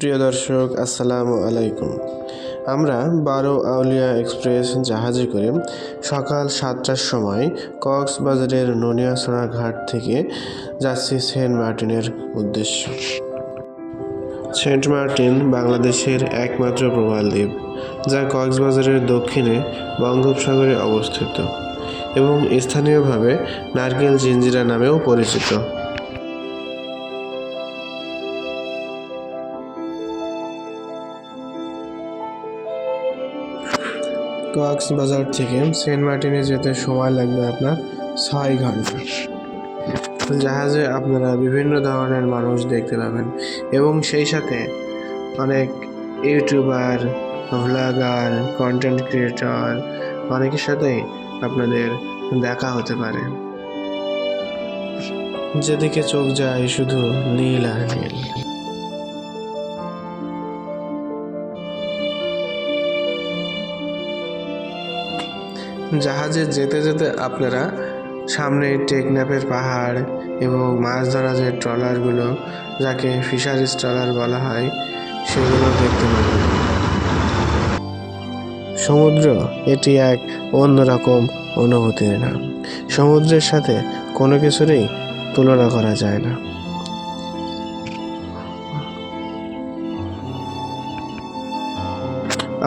প্রিয় দর্শক, আসসালামু আলাইকুম। আমরা 12 আউলিয়া এক্সপ্রেস জাহাজে করে সকাল 7টার সময় কক্সবাজারের নোনিয়াছড়া ঘাট থেকে যাচ্ছি সেন্ট মার্টিনের উদ্দেশ্যে। সেন্ট মার্টিন বাংলাদেশের একমাত্র প্রবাল দ্বীপ, যা কক্সবাজারের দক্ষিণে বঙ্গোপসাগরে অবস্থিত এবং স্থানীয়ভাবে নারকেল জিঞ্জিরা নামেও পরিচিত। কক্সবাজার থেকে সেন্ট মার্টিনে যেতে সময় লাগবে আপনার 6 ঘন্টা। জাহাজে আপনারা বিভিন্ন ধরনের মানুষ দেখতে পাবেন এবং সেই সাথে অনেক ইউটিউবার, ভ্লগার, কন্টেন্ট ক্রিয়েটর অনেকের সাথেই আপনাদের দেখা হতে পারে। যেদিকে চোখ যায় শুধু নীল আর নীল। জাহাজে যেতে যেতে আপনারা সামনে টেকনাফের পাহাড় এবং মাছ ধরা যে ট্রলারগুলো, যাকে ফিশারিজ ট্রলার বলা হয়, সেগুলো দেখতে পাবেন। সমুদ্র এটি এক অন্যরকম অনুভূতির নাম। সমুদ্রের সাথে কোনো কিছুরই তুলনা করা যায় না।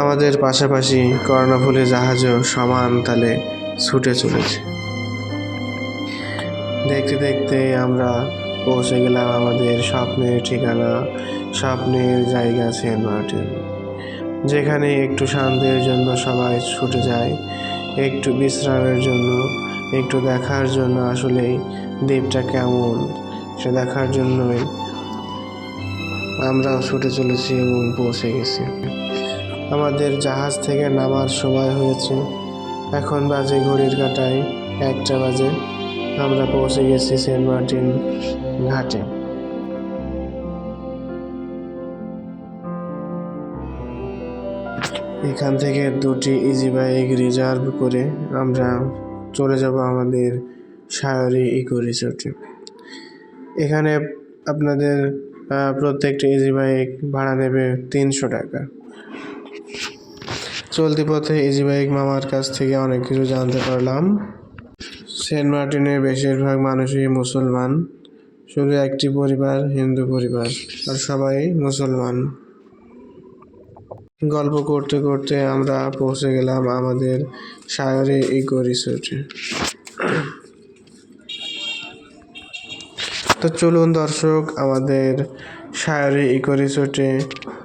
আমাদের পাশাপাশি কর্ণফুলী জাহাজও সমান তালে ছুটে চলেছে। দেখতে দেখতে আমরা পৌঁছে গেলাম আমাদের স্বপ্নের ঠিকানা, স্বপ্নের জায়গা সেন্ট মার্টিন, যেখানে একটু শান্তির জন্য সবাই ছুটে যায়, একটু বিশ্রামের জন্য, একটু দেখার জন্য আসলেই দ্বীপটা কেমন সে দেখার জন্যই আমরাও ছুটে চলেছি এবং পৌঁছে গেছি। আমাদের জাহাজ থেকে নামার সময় হয়েছে, এখন বাজে ঘড়ির কাঁটায় 1টা বাজে। আমরা পৌঁছে গেছি সেন্ট মার্টিন ঘাটে। এখান থেকে 2টি ইজি বাইক রিজার্ভ করে আমরা চলে যাব আমাদের সায়রি ইকো রিসোর্টে। এখানে আপনাদের প্রত্যেকটা ইজি বাইক ভাড়া নেবে 300 টাকা। চলতি পথে ইজি বাইক মামার কাছ থেকে অনেক কিছু জানতে পারলাম। সেন্ট মার্টিনে বেশিরভাগ মানুষই মুসলমান, শুধু একটি পরিবার হিন্দু পরিবার, আর সবাই মুসলমান। গল্প করতে করতে আমরা পৌঁছে গেলাম আমাদের সায়রি ইকো রিসোর্টে। তো চলুন দর্শক, আমাদের সায়রি ইকো রিসোর্টে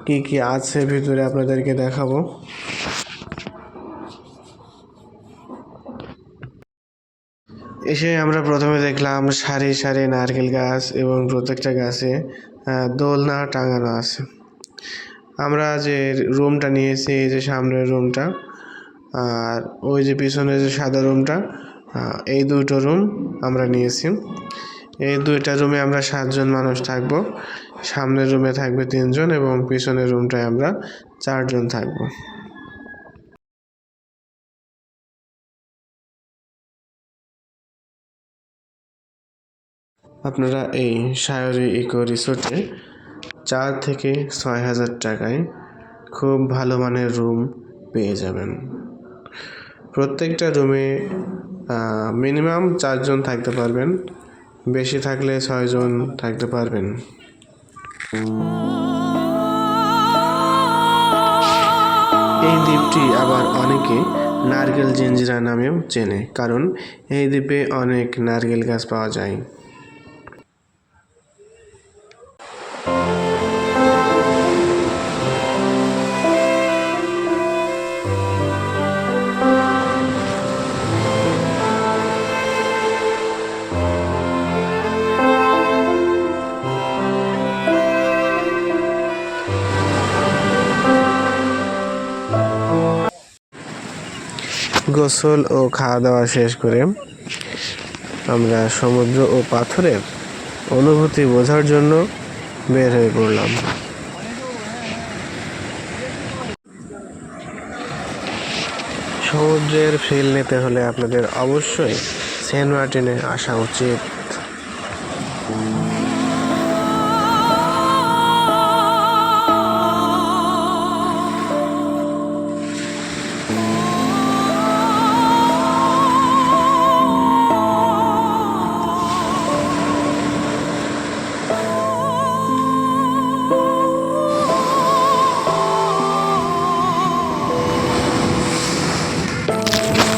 কি কি আছে ভিতরে আপনাদেরকে দেখাবো। এসে আমরা প্রথমে দেখলাম সারি সারি নারকেল গাছ এবং প্রত্যেকটা গাছে দোলনা টাঙানো আছে। আমরা যে রুমটা নিয়েছি, এই যে সামনের রুমটা আর ওই যে পিছনে যে সাদা রুমটা, এই 2টো রুম আমরা নিয়েছি। এই 2টা রুমে আমরা 7 জন মানুষ থাকব। সামনের রুমে থাকবে 3 জন এবং পিছনের রুমটায় আমরা 4 জন থাকব। আপনারা এই সায়রি ইকো রিসোর্টে 4 থেকে 6 হাজার টাকায় খুব ভালো মানের রুম পেয়ে যাবেন। প্রত্যেকটা রুমে মিনিমাম 4 জন থাকতে পারবেন, বেশি থাকলে 6 জন থাকতে পারবেন। এই দ্বীপটি আবার অনেকে নারকেল জিঞ্জিরা নামেও চেনে, কারণ এই দ্বীপে অনেক নারকেল গাছ পাওয়া যায়। গোসল ও খাওয়া দাওয়া শেষ করে আমরা সমুদ্র ও পাথরের অনুভূতি বোঝার জন্য বের হয়ে পড়লাম। সমুদ্রের ফিল নিতে হলে আপনাদের অবশ্যই সেন্ট মার্টিনে আসা উচিত।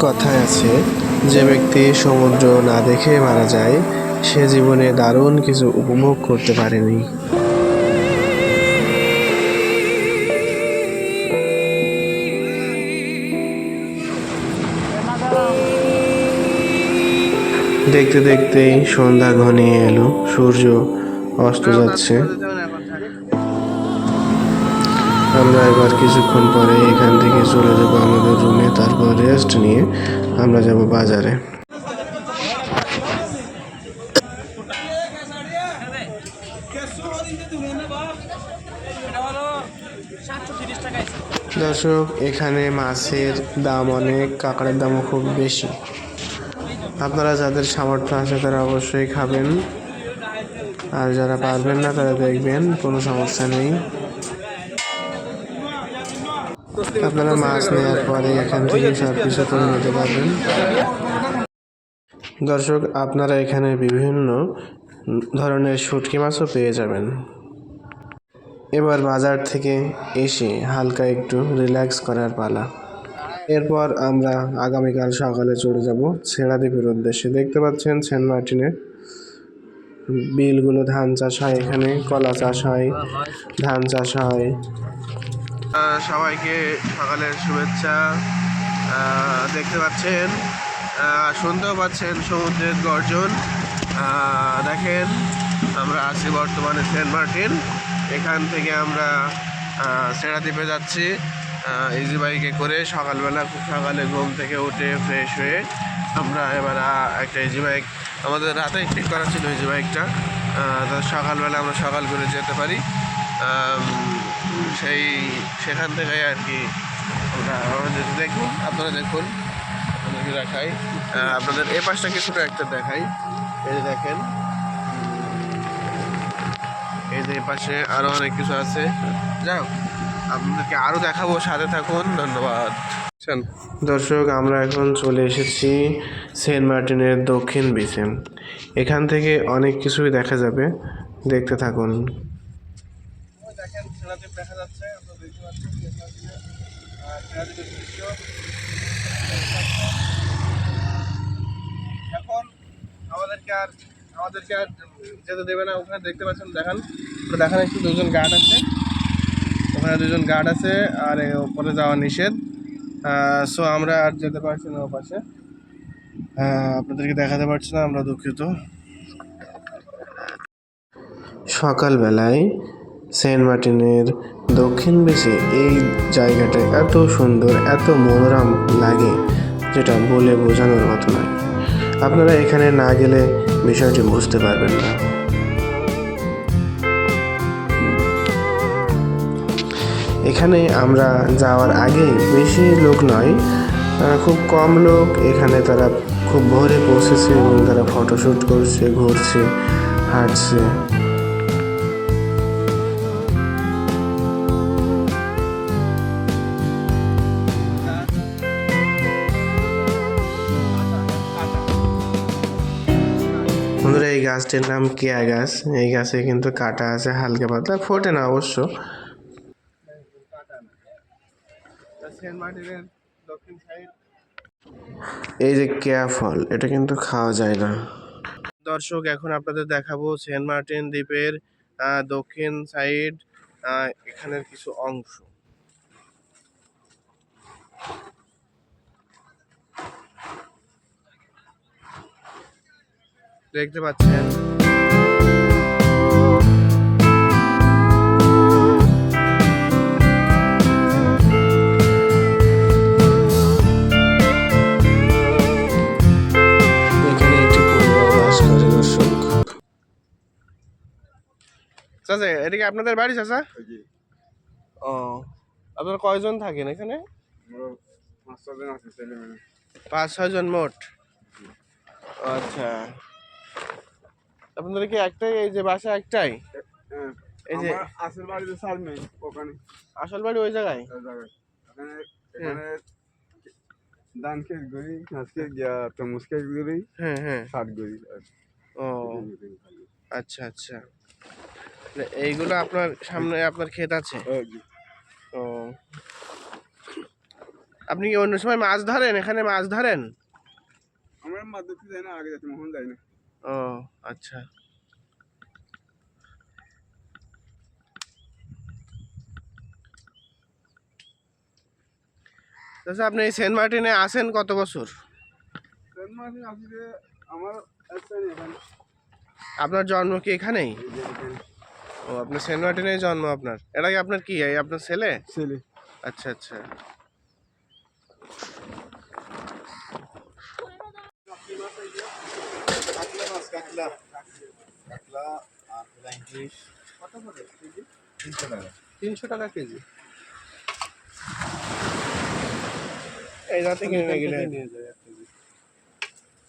কথায় আছে, যে ব্যক্তি সমুদ্র না দেখে মারা যায় সে জীবনে দারুণ কিছু উপভোগ করতে পারেনি। দেখতে দেখতেই সন্ধ্যা ঘনিয়ে এলো, সূর্য অস্ত যাচ্ছে। আমরা এবার কিছুক্ষণ পরে এখান থেকে চলে যাব আমাদের রুমে, তারপর রেস্ট নিয়ে আমরা যাব বাজারে। দর্শক, এখানে মাছের দাম অনেক, কাঁকড়ার দামও খুব বেশি। আপনারা যাদের সামর্থ্য আছে তারা অবশ্যই খাবেন, আর যারা পারবেন না তারা দেখবেন, কোনো সমস্যা নেই। আপনারা মাছ নেওয়ার পরে এখান থেকে সব কিছু করে নিতে পারবেন। দর্শক, আপনারা এখানে বিভিন্ন ধরনের শুটকি মাছও পেয়ে যাবেন। এবার বাজার থেকে এসে হালকা একটু রিল্যাক্স করার পালা। এরপর আমরা আগামীকাল সকালে চলে যাব ছেড়াদ্বীপের উদ্দেশ্যে। দেখতে পাচ্ছেন সেন্ট মার্টিনে বিলগুলো, ধান চাষ হয় এখানে, কলা চাষ হয়, ধান চাষ হয়। সবাইকে সকালের শুভেচ্ছা। দেখতে পাচ্ছেন, শুনতেও পাচ্ছেন সমুদ্রের গর্জন। দেখেন, আমরা আছি বর্তমানে সেন্ট মার্টিন। এখান থেকে আমরা ছেড়াদ্বীপে যাচ্ছি ইজি বাইকে করে। সকালবেলা খুব সকালে ঘুম থেকে উঠে ফ্রেশ হয়ে আমরা এবার একটা ইজি বাইক, আমাদের রাতে ঠিক করা ছিল ইজি বাইকটা, সকালবেলা আমরা সকাল করে যেতে পারি। সেখান থেকে আর কি আমরা যেতে দেখুন, আপনারা দেখুন, আপনাদেরকে দেখাই, আপনাদের এ পাশটা কিছুটা একটা দেখাই। এই যে দেখেন, এই যে পাশে আরো অনেক কিছু আছে। যাই আপনাদেরকে আরো দেখাবো, সাথে থাকুন। ধন্যবাদ। দর্শক, আমরা এখন চলে এসেছি সেন্ট মার্টিনের দক্ষিণ বিচে। এখান থেকে অনেক কিছুই দেখা যাবে, দেখতে থাকুন। দেখেন, ছেড়াদ্বীপ দেখা যাচ্ছে, আপনারা দেখতে পাচ্ছেন ছেড়াদ্বীপের দৃশ্য। এখন আমাদেরকে আর যেতে দেবে না। ওখানে দেখতে পাচ্ছেন, দেখান একটু, দুজন গার্ড আছে ওখানে, দুজন গার্ড আছে, আর ওপরে যাওয়া নিষেধ। সো আমরা আর যেতে পারছি না ও পাশে, আপনাদেরকে দেখাতে পারছি না, আমরা দুঃখিত। সকালবেলায় সেন্ট মার্টিনের দক্ষিণ বিচে এই জায়গাটা এত সুন্দর, এত মনোরম লাগে, যেটা বলে বোঝানোর মতো নয়। আপনারা এখানে না গেলে বিষয়টি বুঝতে পারবেন না। এখানে আমরা যাওয়ার আগে বেশি লোক নয়, খুব কম লোক এখানে, তারা খুব ভোরে পৌঁছেছে এবং তারা ফটোশ্যুট করছে, ঘুরছে, হাঁটছে। বন্ধুরা, এই গাছটির নাম কেয়া গাছ। এই গাছে কিন্তু কাঁটা আছে, হালকা পাতলা, ফোটে না অবশ্য। এই যে কেয়া ফল, এটা কিন্তু খাওয়া যায় না। দর্শক, এখন আপনাদের দেখাবো সেন্ট মার্টিন দ্বীপের দক্ষিণ সাইড, এখানের কিছু অংশ। দেখতে পাচ্ছেন, চাচা এদিকে আপনাদের বাড়ি? চাচা, ও, আপনারা কয়জন থাকেন এখানে? 5-6 জন মোট। আচ্ছা, আপনাদের কি একটাই, এই যে বাসা একটাই? এই যে আসল বাড়ি তো সামনে, ওখানে আসল বাড়ি ওই জায়গায়। ধান খেত গড়ি, ঘাস খেত, তরমুজ খেত গড়ি, হ্যাঁ শাক গড়ি। ও আচ্ছা আচ্ছা, এইগুলো আপনার সামনে আপনার ক্ষেত আছে? ও, আপনি কি অন্য সময় মাছ ধরেন? এখানে মাছ ধরেন? আমরা মাছ ধরতে যাই না, আগে যাচ্ছি, এখন যাই না। ও আচ্ছা। আচ্ছা, আপনি এই সেন্ট মার্টিনে আসেন কত বছর? সেন্ট মার্টিন আসি যে আমার একটাই এখানে। আপনার জন্ম কি এখানেই? ও, আপনার সেন্ট মার্টিনেই জন্ম আপনার। এটা কি আপনার কি আপনার ছেলে? ছেলে। আচ্ছা আচ্ছা। কাতলা আর ইলিশ কত করে কেজি? 300 টাকা। 300 টাকা কেজি। এই রাতে কিনে গেলে নিয়ে যায় 1 কেজি।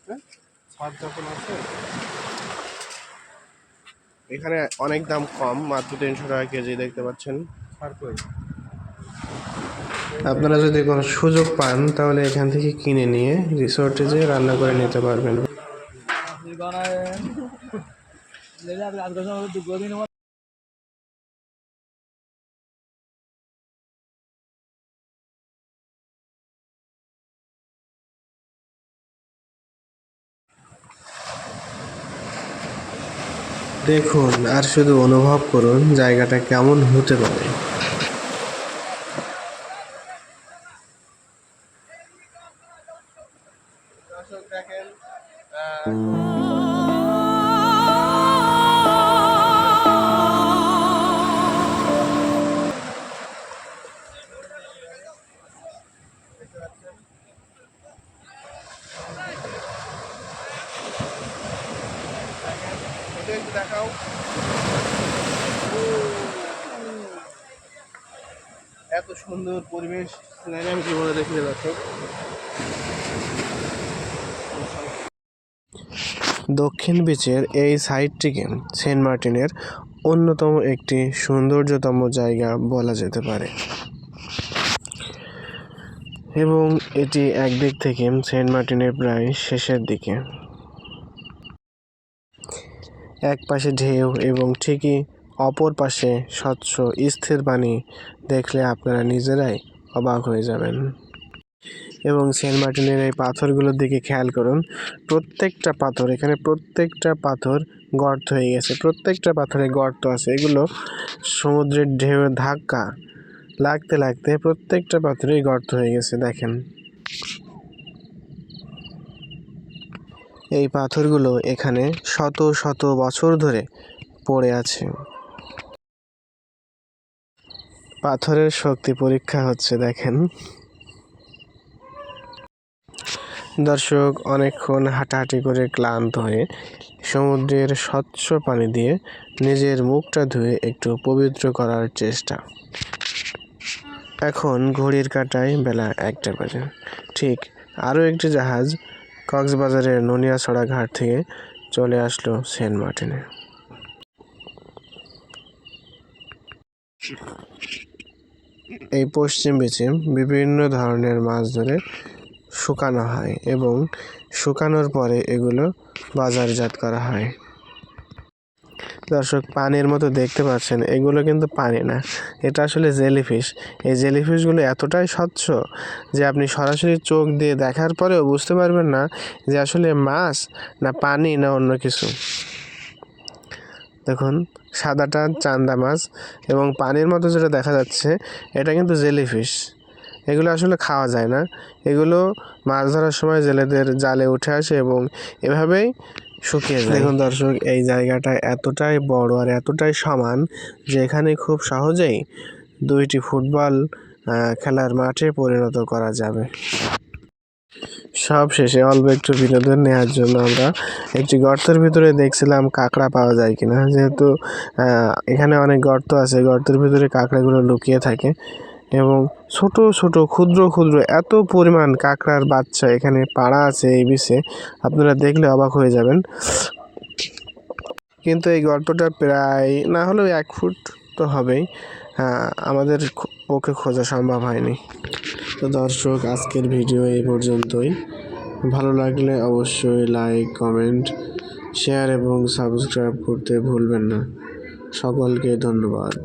হ্যাঁ, ছাড় যখন আছে। এখানে অনেক দাম কম, মাত্র 300 টাকা কেজি দেখতে পাচ্ছেন। ছাড় কই? আপনারা যদি কোনো সুযোগ পান তাহলে এখান থেকে কিনে নিয়ে রিসোর্টে যেয়ে রান্না করে নিতে পারবেন। দেখুন আর শুধু অনুভব করুন জায়গাটা কেমন হতে পারে। দেখেন দেখাও। এত সুন্দর পরিবেশ আমি জীবনে দেখি দর্শক। দক্ষিণ বিচের এই সাইটটিকে সেন্ট মার্টিনের অন্যতম একটি সৌন্দর্যতম জায়গা বলা যেতে পারে এবং এটি একদিক থেকে সেন্ট মার্টিনের প্রায় শেষের দিকে। এক পাশে ঢেউ এবং ঠিকই অপর পাশে স্বচ্ছ স্থির পানি দেখলে আপনারা নিজেরাই অবাক হয়ে যাবেন। এবং সেন্ট মার্টিনের এই পাথরগুলোর দিকে খেয়াল করুন, প্রত্যেকটা পাথর, এখানে প্রত্যেকটা পাথর গর্ত হয়ে গেছে, প্রত্যেকটা পাথরে গর্ত আছে। এগুলো সমুদ্রের ঢেউয়ের ধাক্কা লাগতে লাগতে প্রত্যেকটা পাথরেই গর্ত হয়ে গেছে। দেখেন এই পাথরগুলো এখানে শত শত বছর ধরে পড়ে আছে। পাথরের শক্তি পরীক্ষা হচ্ছে দেখেন। দর্শক অনেকক্ষণ হাঁটাহাঁটি করে ক্লান্ত হয়ে সমুদ্রের স্বচ্ছ পানি দিয়ে নিজের মুখটা ধুয়ে একটু পবিত্র করার চেষ্টা। এখন ঘড়ির কাঁটায় বেলা 1টা বাজে। ঠিক আরও একটি জাহাজ কক্সবাজারের নুনিয়াছড়া ঘাট থেকে চলে আসলো সেন্ট মার্টিনে। এই পশ্চিম বিচে বিভিন্ন ধরনের মাছ ধরে শুকানো হয় এবং শুকানোর পরে এগুলো বাজারজাত করা হয়। দর্শক পানির মতো দেখতে পাচ্ছেন, এগুলো কিন্তু পানি না, এটা আসলে জেলিফিশ। এই জেলিফিশগুলো এতটাই স্বচ্ছ যে আপনি সরাসরি চোখ দিয়ে দেখার পরেও বুঝতে পারবেন না যে আসলে মাছ না পানি না অন্য কিছু। দেখুন সাদাটা চান্দা মাছ এবং পানির মতো যেটা দেখা যাচ্ছে এটা কিন্তু জেলিফিশ। এগুলো আসলে খাওয়া যায় না, এগুলো মাছ ধরার সময় জেলেদের জালে উঠে আসে এবং এভাবেই শুকিয়ে যায়। দেখুন দর্শক এই জায়গাটা এতটাই বড় আর এতটাই সমান যে এখানে খুব সহজেই 2টি ফুটবল খেলার মাঠে পরিণত করা যাবে। সব শেষে অল্প একটু বিনোদন নেওয়ার জন্য আমরা একটি গর্তের ভিতরে দেখছিলাম কাঁকড়া পাওয়া যায় কিনা, যেহেতু এখানে অনেক গর্ত আছে, গর্তের ভিতরে কাঁকড়াগুলো লুকিয়ে থাকে এবং ছোট ছোট ক্ষুদ্র ক্ষুদ্র এত পরিমাণ কাঁকড়ার বাচ্চা এখানে পাড়া আছে এই বিচে, আপনারা দেখলে অবাক হয়ে যাবেন। কিন্তু এই গর্তটা প্রায় না হলেও 1 ফুট তো হবেই, আমাদের পক্ষে খোঁজা সম্ভব হয়নি। তো দর্শক আজকের ভিডিও এই পর্যন্তই। ভালো লাগলে অবশ্যই লাইক, কমেন্ট, শেয়ার এবং সাবস্ক্রাইব করতে ভুলবেন না। সকলকে ধন্যবাদ।